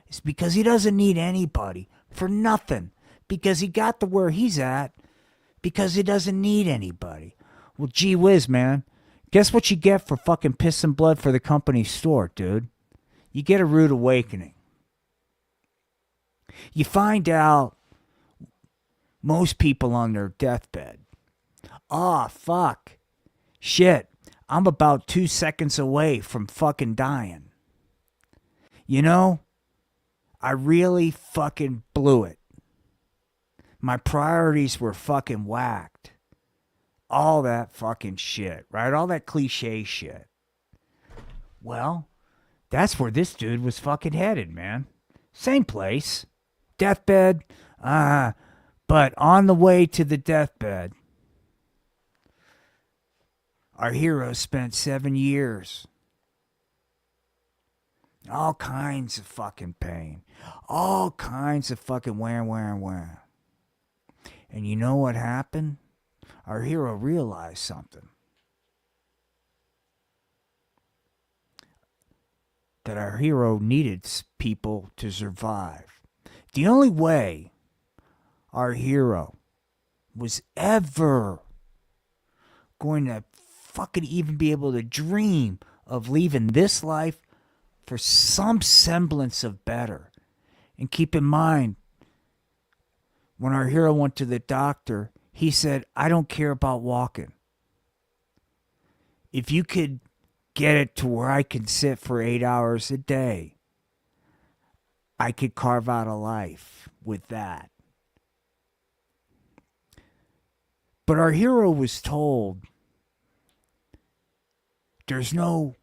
is because he doesn't need anybody for nothing. Because he got to where he's at because he doesn't need anybody. Well, gee whiz, man. Guess what you get for fucking pissing blood for the company store, dude? You get a rude awakening. You find out most people on their deathbed. Ah, fuck. Shit. I'm about 2 seconds away from fucking dying. You know, I really fucking blew it. My priorities were fucking whacked. All that fucking shit, right? All that cliche shit. Well, that's where this dude was fucking headed, man. Same place. Deathbed. But on the way to the deathbed, our hero spent 7 years. All kinds of fucking pain. All kinds of fucking wham. And you know what happened? Our hero realized something. That our hero needed people to survive. The only way our hero was ever going to fucking even be able to dream of leaving this life for some semblance of better. And keep in mind, when our hero went to the doctor, he said, I don't care about walking. If you could get it to where I can sit for 8 hours a day, I could carve out a life with that. But our hero was told, there's no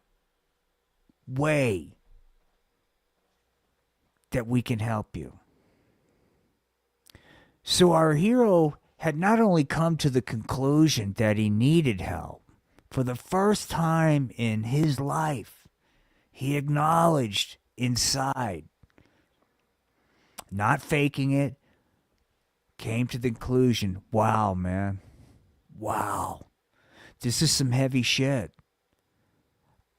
way that we can help you. So our hero had not only come to the conclusion that he needed help, for the first time in his life, he acknowledged inside, not faking it, came to the conclusion, wow, man, wow, this is some heavy shit.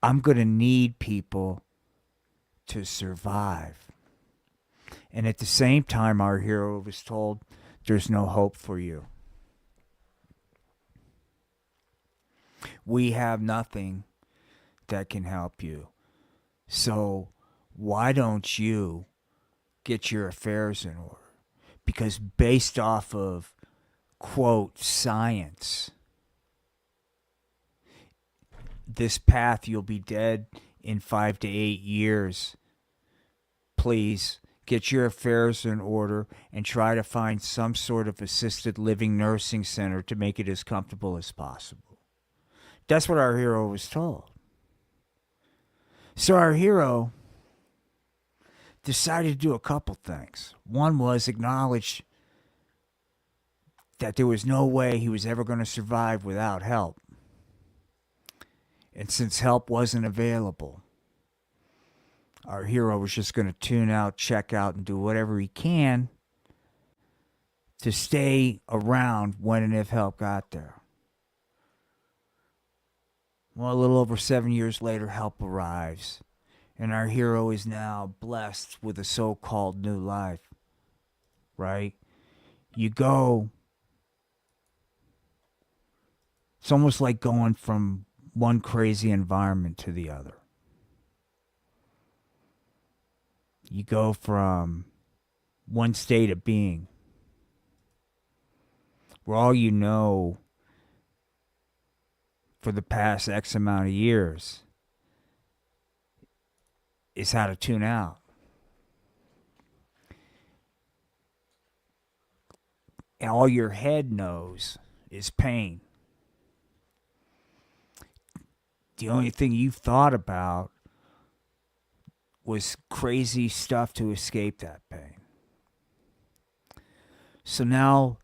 I'm going to need people to survive. And at the same time, our hero was told, there's no hope for you. We have nothing that can help you. So why don't you get your affairs in order? Because based off of, quote, science, this path, you'll be dead in 5 to 8 years. Please get your affairs in order and try to find some sort of assisted living nursing center to make it as comfortable as possible. That's what our hero was told. So our hero decided to do a couple things. One was acknowledge that there was no way he was ever going to survive without help. And since help wasn't available, our hero was just going to tune out, check out, and do whatever he can to stay around when and if help got there. Well, a little over 7 years later, help arrives. And our hero is now blessed with a so-called new life. Right? You go. It's almost like going from one crazy environment to the other. You go from one state of being where all you know for the past X amount of years is how to tune out. And all your head knows is pain. The only thing you've thought about was crazy stuff to escape that pain. So now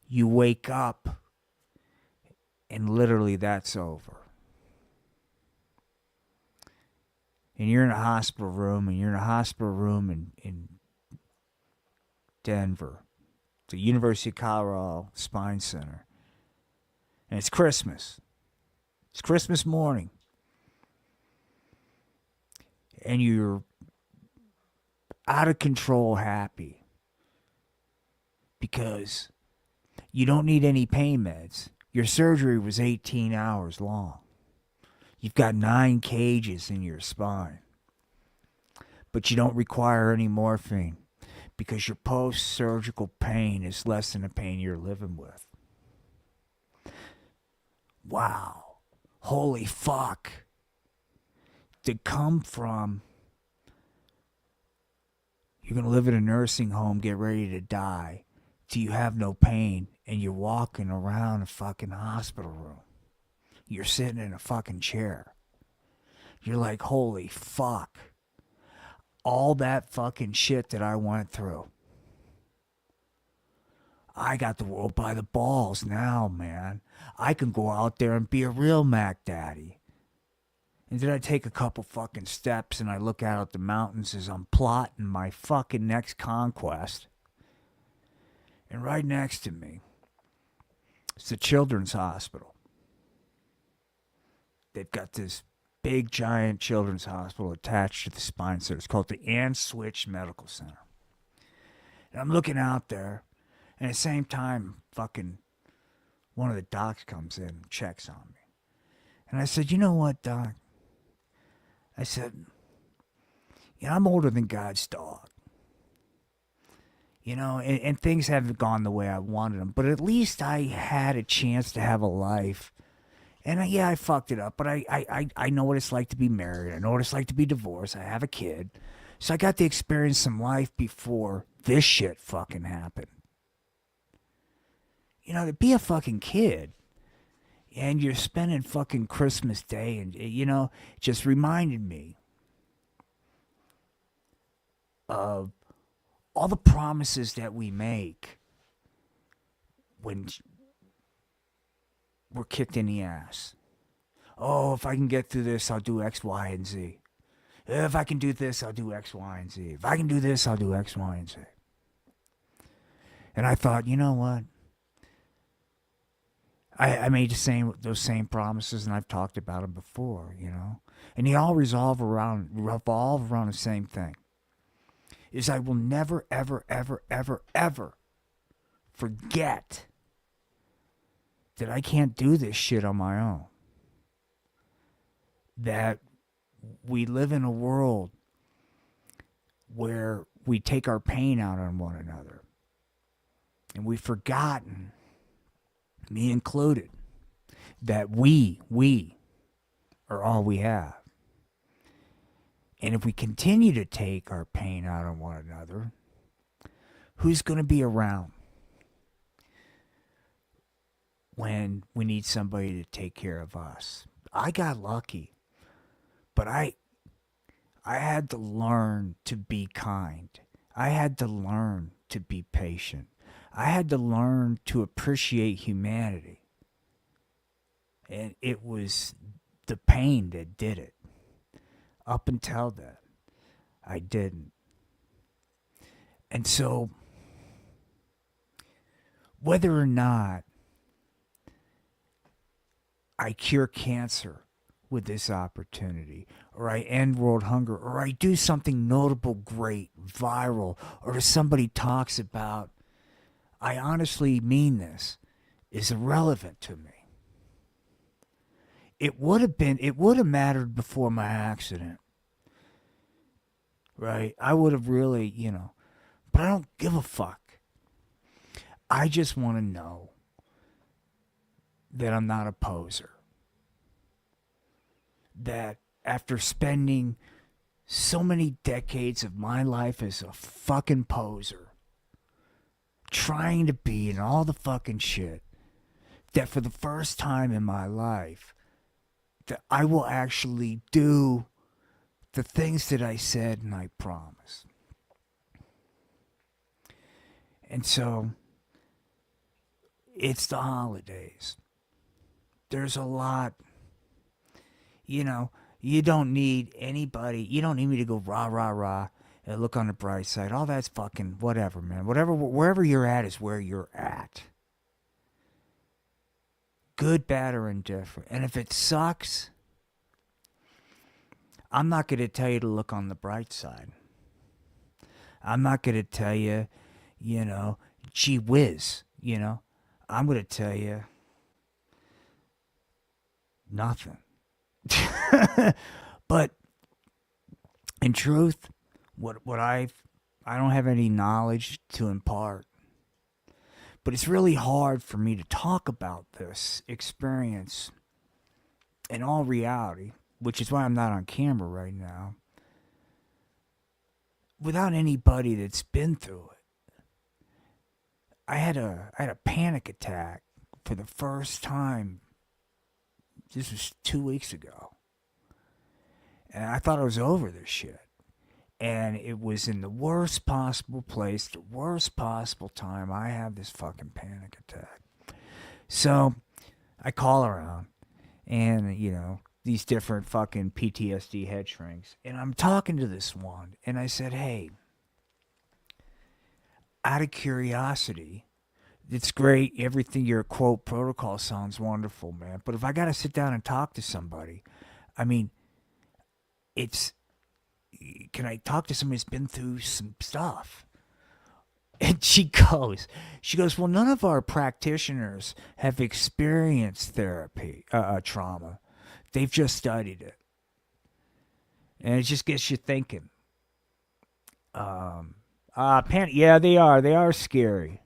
you wake up and literally that's over. And you're in a hospital room, in Denver, the University of Colorado Spine Center. And it's Christmas. It's Christmas morning. And you're out of control happy because you don't need any pain meds. Your surgery was 18 hours long. You've got 9 cages in your spine. But you don't require any morphine because your post-surgical pain is less than the pain you're living with. Wow. Holy fuck. To come from you're going to live in a nursing home, get ready to die, till you have no pain, and you're walking around a fucking hospital room. You're sitting in a fucking chair. You're like, holy fuck. All that fucking shit that I went through. I got the world by the balls now, man. I can go out there and be a real Mac Daddy. And then I take a couple fucking steps and I look out at the mountains as I'm plotting my fucking next conquest. And right next to me is the Children's Hospital. They've got this big, giant children's hospital attached to the spine center. It's called the Switch Medical Center. And I'm looking out there, and at the same time, fucking one of the docs comes in and checks on me. And I said, you know what, doc? I said, I'm older than God's dog. And things haven't gone the way I wanted them, but at least I had a chance to have a life. And I fucked it up, but I know what it's like to be married. I know what it's like to be divorced. I have a kid. So I got to experience some life before this shit fucking happened. To be a fucking kid. And you're spending fucking Christmas Day and, it just reminded me of all the promises that we make when we're kicked in the ass. Oh, if I can get through this, I'll do X, Y, and Z. If I can do this, I'll do X, Y, and Z. If I can do this, I'll do X, Y, and Z. And I thought, you know what? I made those same promises, and I've talked about them before, And they all revolve around the same thing. Is I will never, ever, ever, ever, ever forget that I can't do this shit on my own. That we live in a world where we take our pain out on one another. And we've forgotten, me included, that we are all we have. And if we continue to take our pain out on one another, who's going to be around when we need somebody to take care of us? I got lucky, but I had to learn to be kind. I had to learn to be patient. I had to learn to appreciate humanity. And it was the pain that did it. Up until then, I didn't. And so, whether or not I cure cancer with this opportunity, or I end world hunger, or I do something notable, great, viral, or if somebody talks about, I honestly mean this, is irrelevant to me. It would have mattered before my accident. Right? I would have really, but I don't give a fuck. I just want to know that I'm not a poser. That after spending so many decades of my life as a fucking poser, trying to be in all the fucking shit, that for the first time in my life, that I will actually do the things that I said and I promised. And so it's the holidays. There's a lot, you don't need anybody. You don't need me to go rah, rah, rah and look on the bright side. All that's fucking whatever, man. Wherever you're at is where you're at. Good, bad, or indifferent. And if it sucks, I'm not going to tell you to look on the bright side. I'm not going to tell you, gee whiz, I'm going to tell you nothing. But in truth, I don't have any knowledge to impart. But it's really hard for me to talk about this experience in all reality, which is why I'm not on camera right now, without anybody that's been through it. I had a panic attack for the first time. This was 2 weeks ago. And I thought I was over this shit. And it was in the worst possible place, the worst possible time. I had this fucking panic attack. So I call around and, these different fucking PTSD head shrinks. And I'm talking to this one. And I said, hey, out of curiosity, it's great. Everything, your quote protocol sounds wonderful, man. But if I got to sit down and talk to somebody, I mean, can I talk to somebody who's been through some stuff? And she goes, well, none of our practitioners have experienced trauma. They've just studied it. And it just gets you thinking. Yeah, they are. They are scary.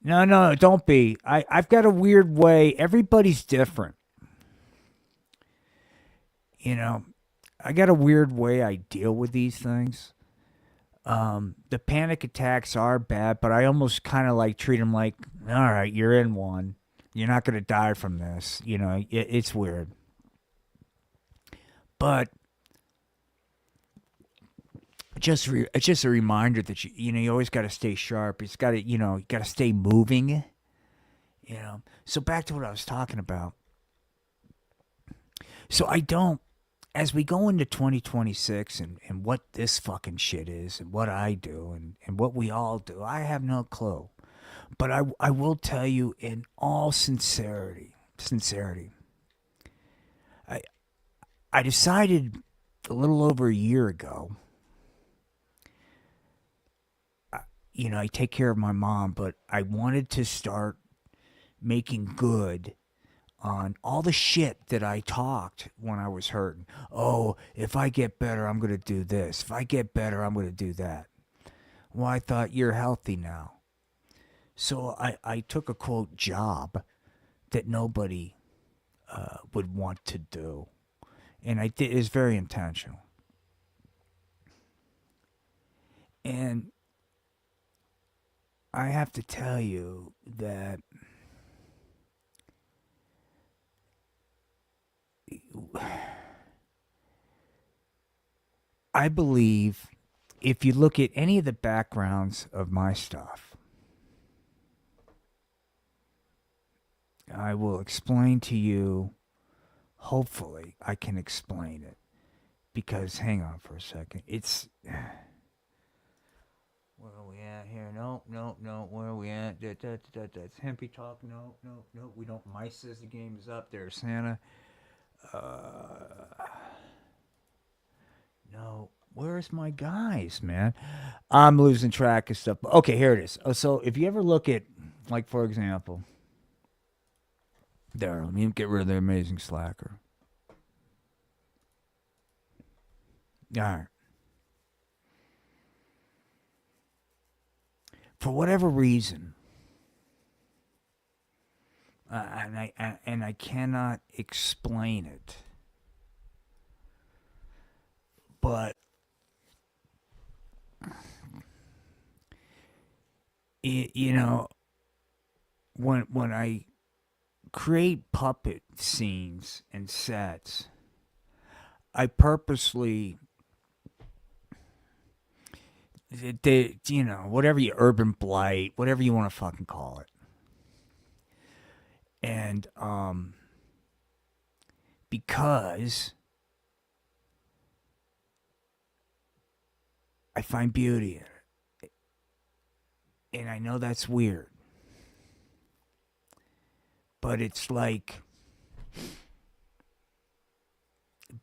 No, don't be. I've got a weird way. Everybody's different. I got a weird way I deal with these things. The panic attacks are bad, but I almost kind of like treat them like, all right, you're in one. You're not going to die from this. It's weird. But it's just a reminder that you always got to stay sharp. It's got to, you got to stay moving. So back to what I was talking about. So as we go into 2026 and what this fucking shit is and what I do and what we all do, I have no clue. But I will tell you in all sincerity, I decided a little over a year ago, I take care of my mom, but I wanted to start making good on all the shit that I talked when I was hurting. Oh, if I get better, I'm going to do this. If I get better, I'm going to do that. Well, I thought, you're healthy now. So I took a, quote, job that nobody would want to do. And I did. It was very intentional. And I have to tell you that I believe if you look at any of the backgrounds of my stuff, I will explain to you, hopefully I can explain it, because, hang on for a second, it's, where are we at here? No, where are we at? That's Hempy Talk, no, we don't, Mice says the game is up, there's Santa, no, where's my guys, man? I'm losing track of stuff. Okay, here it is. So if you ever look at, like, for example, there, let me get rid of the amazing slacker. All right. For whatever reason, and I cannot explain it, but when I create puppet scenes and sets, I purposely whatever you urban blight, whatever you want to fucking call it. And because I find beauty in it. And I know that's weird. But it's like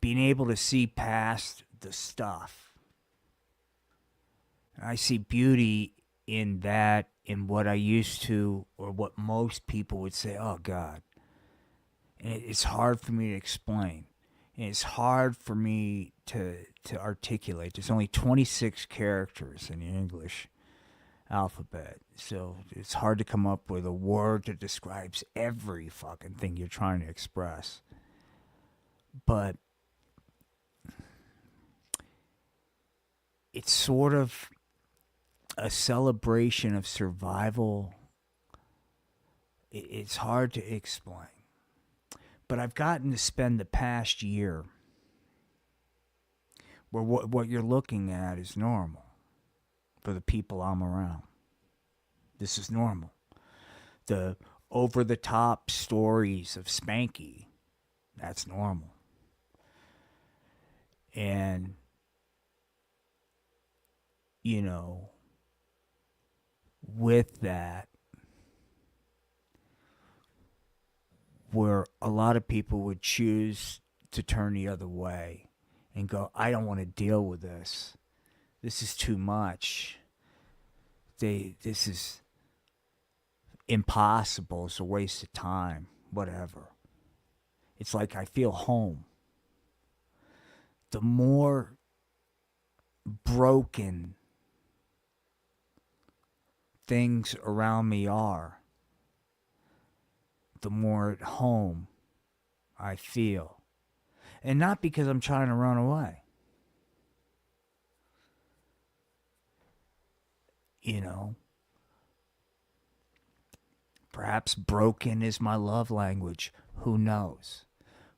being able to see past the stuff. I see beauty in that, in what I used to, or what most people would say, oh God. And it's hard for me to explain. And it's hard for me to articulate. There's only 26 characters in the English alphabet. So it's hard to come up with a word that describes every fucking thing you're trying to express. But it's sort of a celebration of survival. It's hard to explain. But I've gotten to spend the past year where what you're looking at is normal for the people I'm around. This is normal. The over-the-top stories of Spanky, that's normal. And, with that, where a lot of people would choose to turn the other way and go, I don't want to deal with this. This is too much. This is impossible. It's a waste of time. Whatever. It's like I feel home. The more broken things around me are, the more at home I feel. And not because I'm trying to run away. Perhaps broken is my love language. Who knows?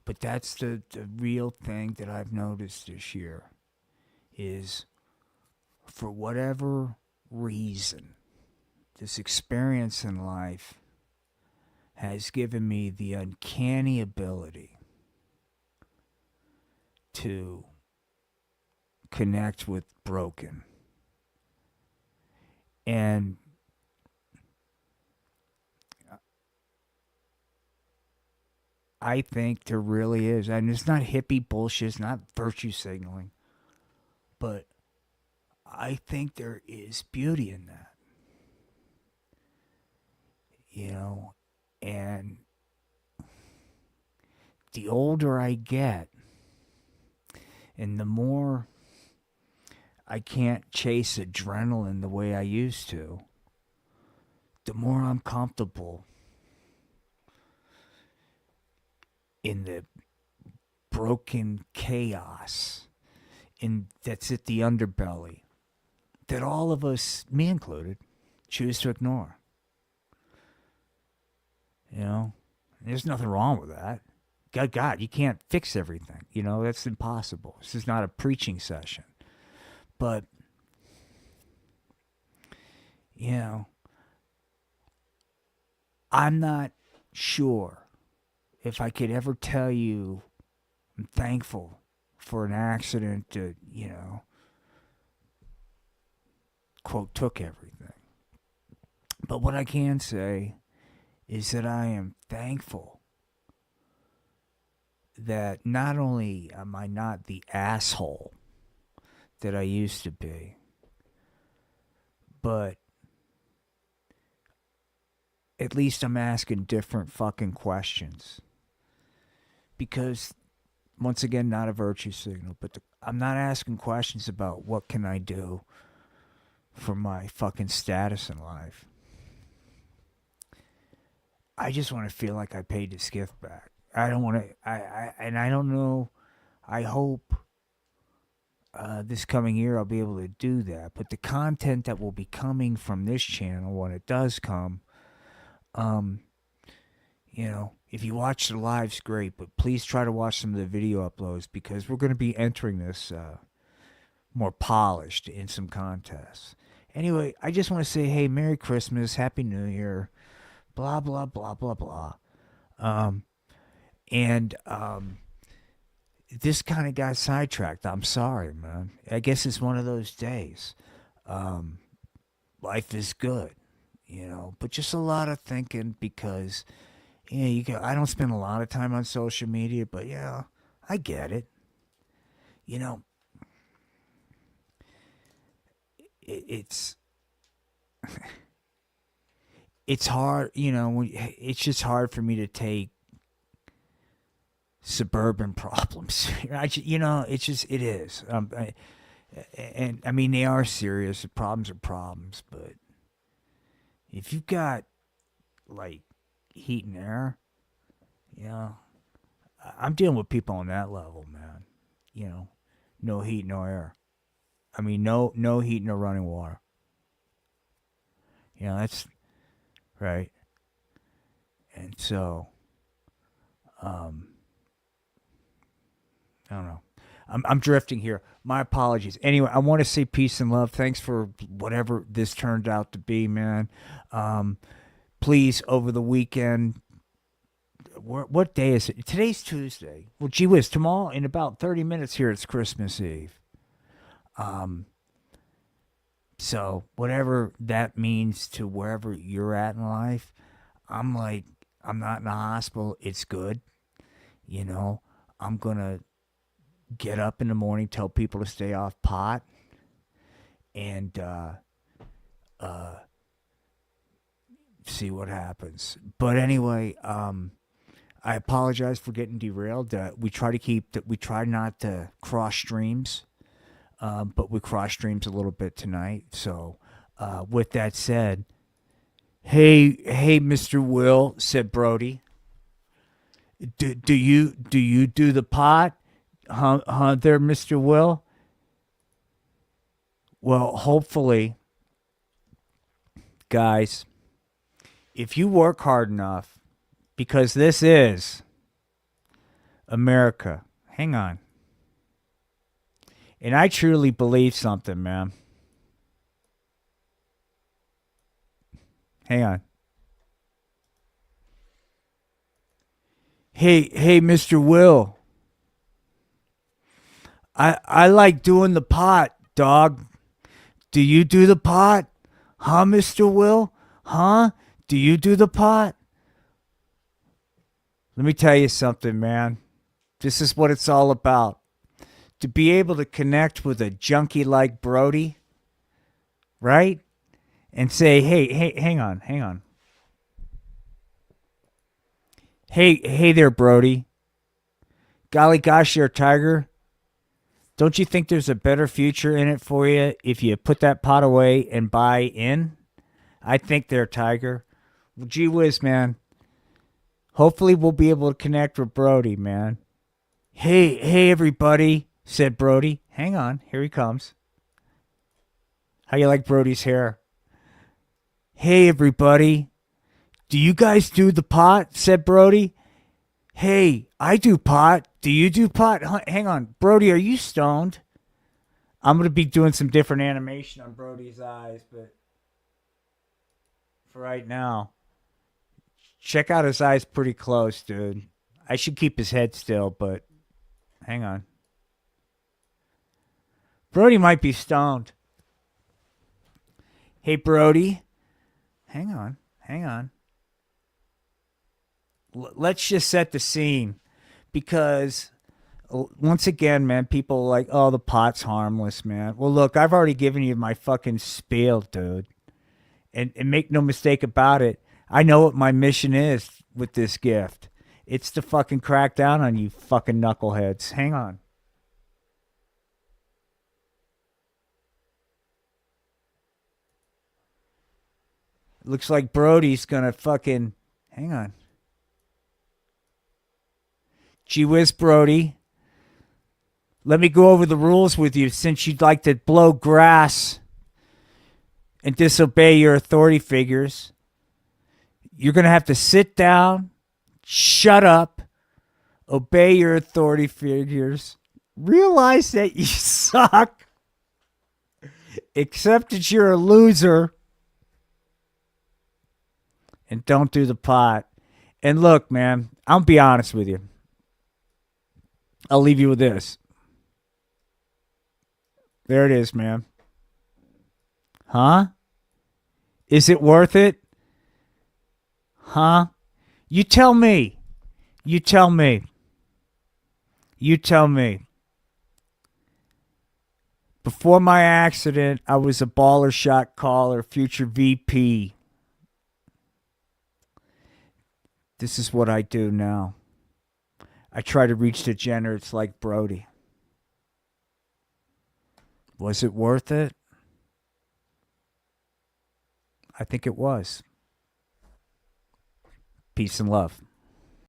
But that's the real thing that I've noticed this year is, for whatever reason, this experience in life has given me the uncanny ability to connect with broken. And I think there really is. And it's not hippie bullshit, it's not virtue signaling. But I think there is beauty in that. And the older I get, and the more I can't chase adrenaline the way I used to, the more I'm comfortable in the broken chaos that's at the underbelly that all of us, me included, choose to ignore. There's nothing wrong with that. God, you can't fix everything. That's impossible. This is not a preaching session. But, I'm not sure if I could ever tell you I'm thankful for an accident that, quote, took everything. But what I can say is that I am thankful that not only am I not the asshole that I used to be, but at least I'm asking different fucking questions. Because, once again, not a virtue signal, but I'm not asking questions about what can I do for my fucking status in life. I just want to feel like I paid this gift back. I don't want to, I don't know, I hope this coming year I'll be able to do that. But the content that will be coming from this channel when it does come, if you watch the lives, great, but please try to watch some of the video uploads because we're going to be entering this more polished in some contests. Anyway, I just want to say, hey, Merry Christmas, Happy New Year, blah, blah, blah, blah, blah. And this kind of got sidetracked. I'm sorry, man. I guess it's one of those days. Life is good, but just a lot of thinking because, I don't spend a lot of time on social media, but yeah, I get it. It's hard, it's just hard for me to take suburban problems. It is. And I mean, they are serious. The problems are problems, but if you've got like heat and air, I'm dealing with people on that level, man. No heat, no air. I mean, no heat, no running water. That's right. And so, I don't know. I'm drifting here. My apologies. Anyway, I want to say peace and love. Thanks for whatever this turned out to be, man. Please, over the weekend, what day is it? Today's Tuesday. Well, gee whiz, tomorrow in about 30 minutes here, it's Christmas Eve. So whatever that means to wherever you're at in life, I'm not in the hospital. It's good. I'm going to get up in the morning, tell people to stay off pot, and see what happens. But anyway, I apologize for getting derailed. We try not to cross streams, but we cross streams a little bit tonight. So, with that said, hey, Mr. Will, said Brody. Do you do the pot? There, Mr. Will? Well, hopefully, guys, if you work hard enough, because this is America. Hang on. And I truly believe something, man. Hang on. Hey, Mr. Will. I like doing the pot, dog. Do you do the pot? Huh, Mr. Will? Huh? Do you do the pot? Let me tell you something, man. This is what it's all about. To be able to connect with a junkie like Brody, right? And say, hey, hang on. Hey there, Brody. Golly gosh, you're a tiger. Don't you think there's a better future in it for you if you put that pot away and buy in? I think there, tiger. Well, gee whiz, man. Hopefully we'll be able to connect with Brody, man. Hey, everybody, said Brody. Hang on, here he comes. How you like Brody's hair? Hey, everybody. Do you guys do the pot? Said Brody. Hey, I do pot. Do you do pot? Hang on. Brody, are you stoned? I'm going to be doing some different animation on Brody's eyes, but for right now, check out his eyes pretty close, dude. I should keep his head still, but hang on. Brody might be stoned. Hey, Brody. Hang on. Let's just set the scene. Because, once again, man, people are like, oh, the pot's harmless, man. Well, look, I've already given you my fucking spiel, dude. And make no mistake about it, I know what my mission is with this gift. It's to fucking crack down on you fucking knuckleheads. Hang on. Looks like Brody's gonna fucking... Hang on. Gee whiz, Brody. Let me go over the rules with you since you'd like to blow grass and disobey your authority figures. You're going to have to sit down, shut up, obey your authority figures, realize that you suck, Accept that you're a loser. And don't do the pot. And look, man, I'll be honest with you. I'll leave you with this. There it is, man. Huh? Is it worth it? Huh? You tell me. You tell me. You tell me. Before my accident, I was a baller shot caller, future VP. This is what I do now. I try to reach degenerates like Brody. Was it worth it? I think it was. Peace and love.